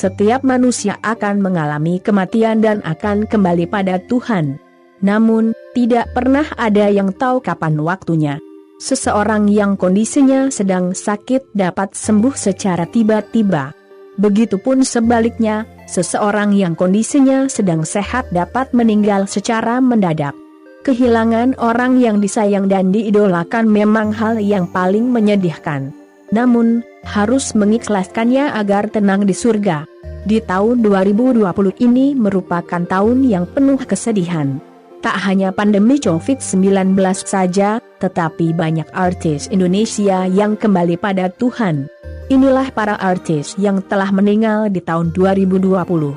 setiap manusia akan mengalami kematian dan akan kembali pada Tuhan. Namun, tidak pernah ada yang tahu kapan waktunya. Seseorang yang kondisinya sedang sakit dapat sembuh secara tiba-tiba. Begitupun sebaliknya, seseorang yang kondisinya sedang sehat dapat meninggal secara mendadak. Kehilangan orang yang disayang dan diidolakan memang hal yang paling menyedihkan. Namun, harus mengikhlaskannya agar tenang di surga. Di tahun 2020 ini merupakan tahun yang penuh kesedihan. Tak hanya pandemi COVID-19 saja, tetapi banyak artis Indonesia yang kembali pada Tuhan. Inilah para artis yang telah meninggal di tahun 2020.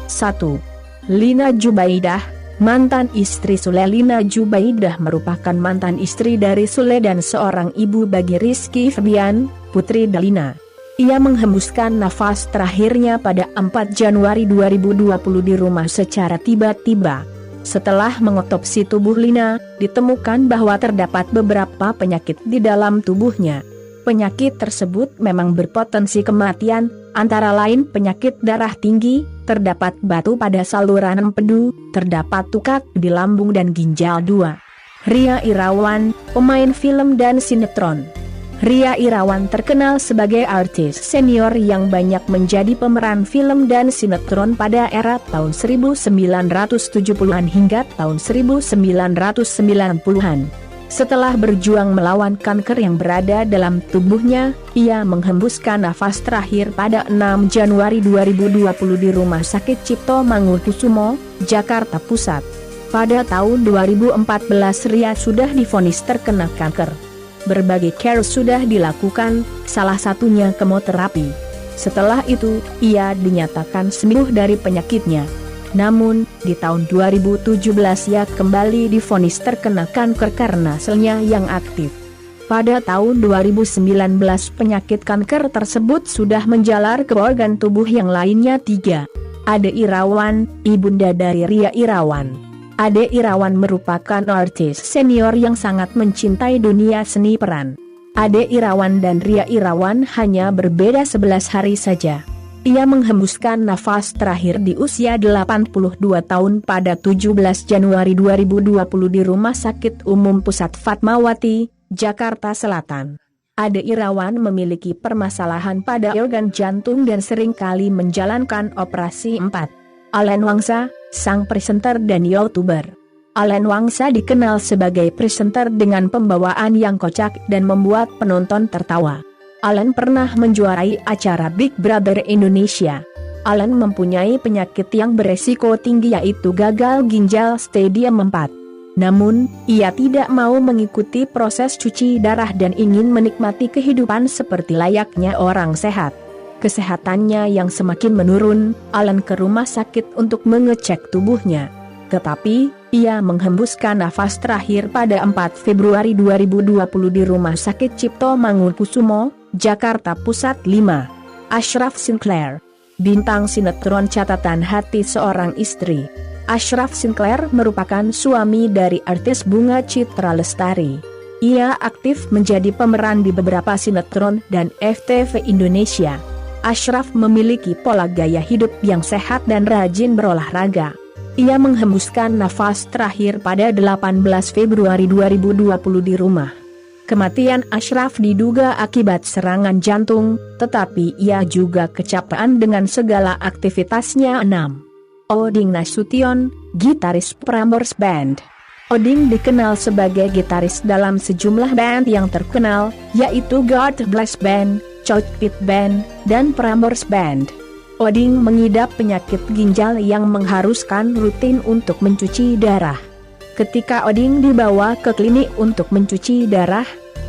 1. Lina Jubaidah, mantan istri Sule. Lina Jubaidah merupakan mantan istri dari Sule dan seorang ibu bagi Rizky Febian, putri Dalina. Ia menghembuskan nafas terakhirnya pada 4 Januari 2020 di rumah secara tiba-tiba. Setelah mengotopsi tubuh Lina, ditemukan bahwa terdapat beberapa penyakit di dalam tubuhnya. Penyakit tersebut memang berpotensi kematian, antara lain penyakit darah tinggi, terdapat batu pada saluran empedu, terdapat tukak di lambung dan ginjal 2. Ria Irawan, pemain film dan sinetron. Ria Irawan terkenal sebagai artis senior yang banyak menjadi pemeran film dan sinetron pada era tahun 1970-an hingga tahun 1990-an. Setelah berjuang melawan kanker yang berada dalam tubuhnya, ia menghembuskan nafas terakhir pada 6 Januari 2020 di Rumah Sakit Cipto Mangunkusumo, Jakarta Pusat. Pada tahun 2014 Ria sudah divonis terkena kanker. Berbagai care sudah dilakukan, salah satunya kemoterapi. Setelah itu, ia dinyatakan sembuh dari penyakitnya. Namun, di tahun 2017 ia kembali divonis terkena kanker karena selnya yang aktif. Pada tahun 2019 penyakit kanker tersebut sudah menjalar ke organ tubuh yang lainnya 3. Ade Irawan, ibunda dari Ria Irawan. Ade Irawan merupakan artis senior yang sangat mencintai dunia seni peran. Ade Irawan dan Ria Irawan hanya berbeda 11 hari saja. Ia menghembuskan nafas terakhir di usia 82 tahun pada 17 Januari 2020 di Rumah Sakit Umum Pusat Fatmawati, Jakarta Selatan. Ade Irawan memiliki permasalahan pada organ jantung dan seringkali menjalankan operasi 4. Alan Wangsa, sang presenter dan YouTuber. Alan Wangsa dikenal sebagai presenter dengan pembawaan yang kocak dan membuat penonton tertawa. Alan pernah menjuarai acara Big Brother Indonesia. Alan mempunyai penyakit yang beresiko tinggi yaitu gagal ginjal stadium 4. Namun, ia tidak mau mengikuti proses cuci darah dan ingin menikmati kehidupan seperti layaknya orang sehat. Kesehatannya yang semakin menurun, Alan ke rumah sakit untuk mengecek tubuhnya. Tetapi, ia menghembuskan nafas terakhir pada 4 Februari 2020 di Rumah Sakit Cipto Mangunkusumo, Jakarta Pusat. 5. Ashraf Sinclair, bintang sinetron Catatan Hati Seorang Istri. Ashraf Sinclair merupakan suami dari artis Bunga Citra Lestari. Ia aktif menjadi pemeran di beberapa sinetron dan FTV Indonesia. Ashraf memiliki pola gaya hidup yang sehat dan rajin berolahraga. Ia menghembuskan nafas terakhir pada 18 Februari 2020 di rumah. Kematian Ashraf diduga akibat serangan jantung, tetapi ia juga kecapean dengan segala aktivitasnya. 6. Oding Nasution, gitaris Prambors Band. Oding dikenal sebagai gitaris dalam sejumlah band yang terkenal, yaitu God Bless Band, Chow Pit Band, dan Prambors Band. Oding mengidap penyakit ginjal yang mengharuskan rutin untuk mencuci darah. Ketika Oding dibawa ke klinik untuk mencuci darah,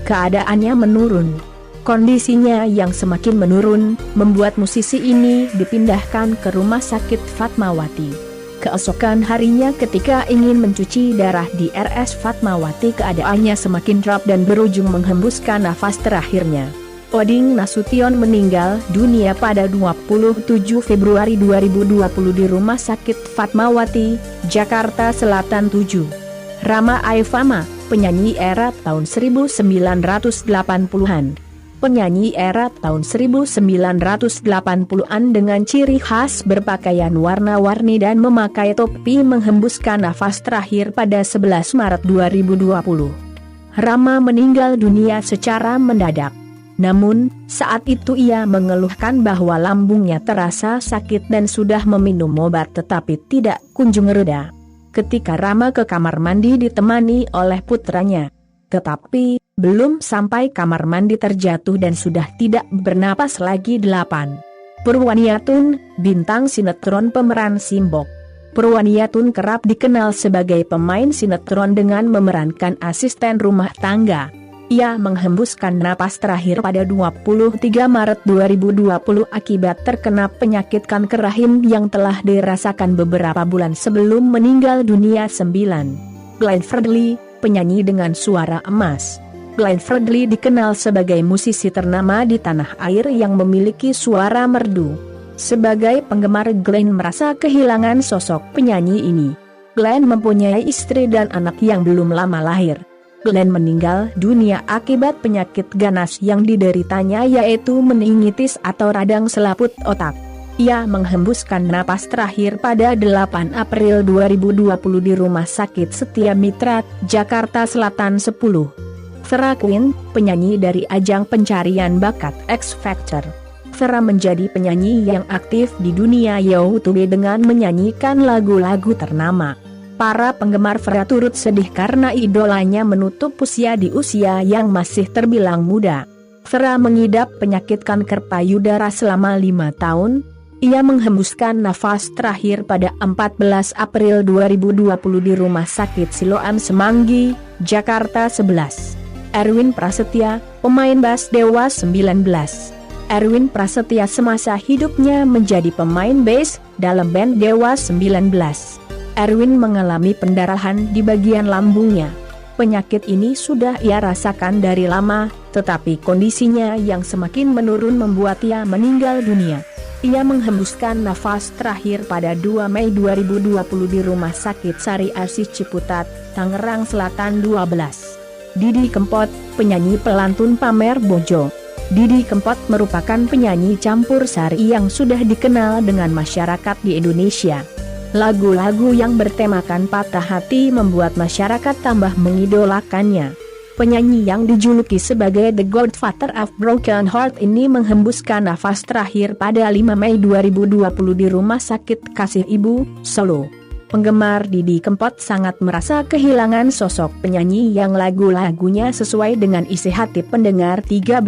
keadaannya menurun. Kondisinya yang semakin menurun, membuat musisi ini dipindahkan ke Rumah Sakit Fatmawati. Keesokan harinya ketika ingin mencuci darah di RS Fatmawati, keadaannya semakin drop dan berujung menghembuskan nafas terakhirnya. Oding Nasution meninggal dunia pada 27 Februari 2020 di Rumah Sakit Fatmawati, Jakarta Selatan. 7. Rama Aifama, penyanyi era tahun 1980-an. penyanyi era tahun 1980-an dengan ciri khas berpakaian warna-warni dan memakai topi menghembuskan nafas terakhir pada 11 Maret 2020. Rama meninggal dunia secara mendadak. Namun, saat itu ia mengeluhkan bahwa lambungnya terasa sakit dan sudah meminum obat tetapi tidak kunjung reda. Ketika Rama ke kamar mandi ditemani oleh putranya. Tetapi, belum sampai kamar mandi terjatuh dan sudah tidak bernapas lagi. 8. Purwaniatun, bintang sinetron pemeran Simbok. Purwaniatun kerap dikenal sebagai pemain sinetron dengan memerankan asisten rumah tangga. Ia menghembuskan napas terakhir pada 23 Maret 2020 akibat terkena penyakit kanker rahim yang telah dirasakan beberapa bulan sebelum meninggal dunia. 9. Glenn Fredly, penyanyi dengan suara emas. Glenn Fredly dikenal sebagai musisi ternama di tanah air yang memiliki suara merdu. Sebagai penggemar, Glenn merasa kehilangan sosok penyanyi ini. Glenn mempunyai istri dan anak yang belum lama lahir. Glenn meninggal dunia akibat penyakit ganas yang dideritanya yaitu meningitis atau radang selaput otak. Ia menghembuskan napas terakhir pada 8 April 2020 di Rumah Sakit Setia Mitra, Jakarta Selatan 10. Vera Queen, penyanyi dari ajang pencarian bakat X Factor. Vera menjadi penyanyi yang aktif di dunia YouTube dengan menyanyikan lagu-lagu ternama. Para penggemar Vera turut sedih karena idolanya menutup usia di usia yang masih terbilang muda. Vera mengidap penyakit kanker payudara selama 5 tahun. Ia menghembuskan nafas terakhir pada 14 April 2020 di Rumah Sakit Siloam Semanggi, Jakarta 11. Erwin Prasetya, pemain bass Dewa 19. Erwin Prasetya semasa hidupnya menjadi pemain bass dalam band Dewa 19. Erwin mengalami pendarahan di bagian lambungnya. Penyakit ini sudah ia rasakan dari lama, tetapi kondisinya yang semakin menurun membuat ia meninggal dunia. Ia menghembuskan nafas terakhir pada 2 Mei 2020 di Rumah Sakit Sari Asih Ciputat, Tangerang Selatan 12. Didi Kempot, penyanyi pelantun pamer bojo. Didi Kempot merupakan penyanyi campur sari yang sudah dikenal dengan masyarakat di Indonesia. Lagu-lagu yang bertemakan patah hati membuat masyarakat tambah mengidolakannya. Penyanyi yang dijuluki sebagai The Godfather of Broken Heart ini menghembuskan nafas terakhir pada 5 Mei 2020 di Rumah Sakit Kasih Ibu, Solo. Penggemar Didi Kempot sangat merasa kehilangan sosok penyanyi yang lagu-lagunya sesuai dengan isi hati pendengar. 13.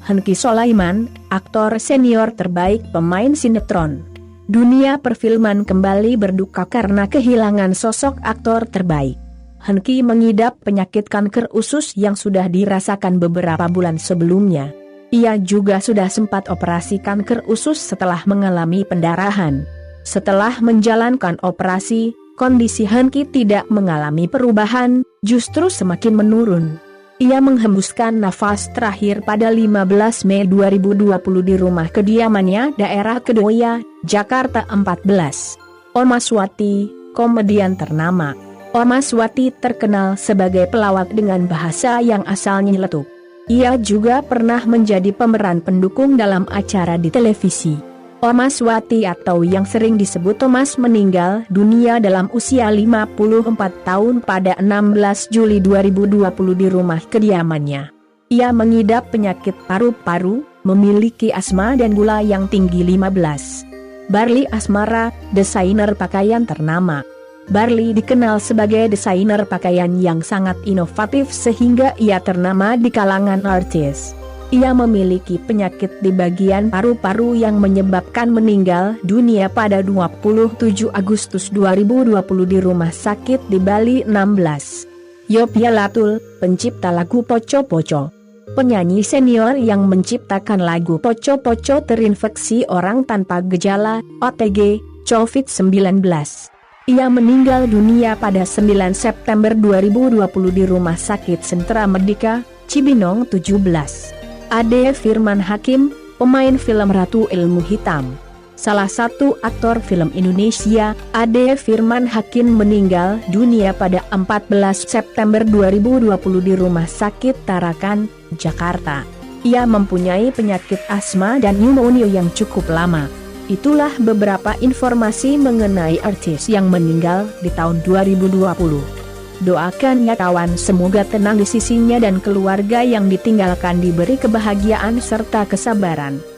Hengki Solaiman, aktor senior terbaik pemain sinetron. Dunia perfilman kembali berduka karena kehilangan sosok aktor terbaik. Hengki mengidap penyakit kanker usus yang sudah dirasakan beberapa bulan sebelumnya. Ia juga sudah sempat operasi kanker usus setelah mengalami pendarahan. Setelah menjalankan operasi, kondisi Hengki tidak mengalami perubahan, justru semakin menurun. Ia menghembuskan nafas terakhir pada 15 Mei 2020 di rumah kediamannya daerah Kedoya, Jakarta 14. Oma Swati, komedian ternama. Oma Swati terkenal sebagai pelawak dengan bahasa yang asalnya nyeletuk. Ia juga pernah menjadi pemeran pendukung dalam acara di televisi. Oma Swati atau yang sering disebut Omas meninggal dunia dalam usia 54 tahun pada 16 Juli 2020 di rumah kediamannya. Ia mengidap penyakit paru-paru, memiliki asma dan gula yang tinggi 15. Barli Asmara, desainer pakaian ternama. Barli dikenal sebagai desainer pakaian yang sangat inovatif sehingga ia ternama di kalangan artis. Ia memiliki penyakit di bagian paru-paru yang menyebabkan meninggal dunia pada 27 Agustus 2020 di rumah sakit di Bali 16. Yopia Latul, pencipta lagu Poco Poco. Penyanyi senior yang menciptakan lagu Poco Poco terinfeksi orang tanpa gejala, OTG, COVID-19. Ia meninggal dunia pada 9 September 2020 di Rumah Sakit Sentra Medika, Cibinong 17. Ade Firman Hakim, pemain film Ratu Ilmu Hitam. Salah satu aktor film Indonesia, Ade Firman Hakim meninggal dunia pada 14 September 2020 di Rumah Sakit Tarakan, Jakarta. ia mempunyai penyakit asma dan pneumonia yang cukup lama. Itulah beberapa informasi mengenai artis yang meninggal di tahun 2020. Doakan ya kawan, semoga tenang di sisinya dan keluarga yang ditinggalkan diberi kebahagiaan serta kesabaran.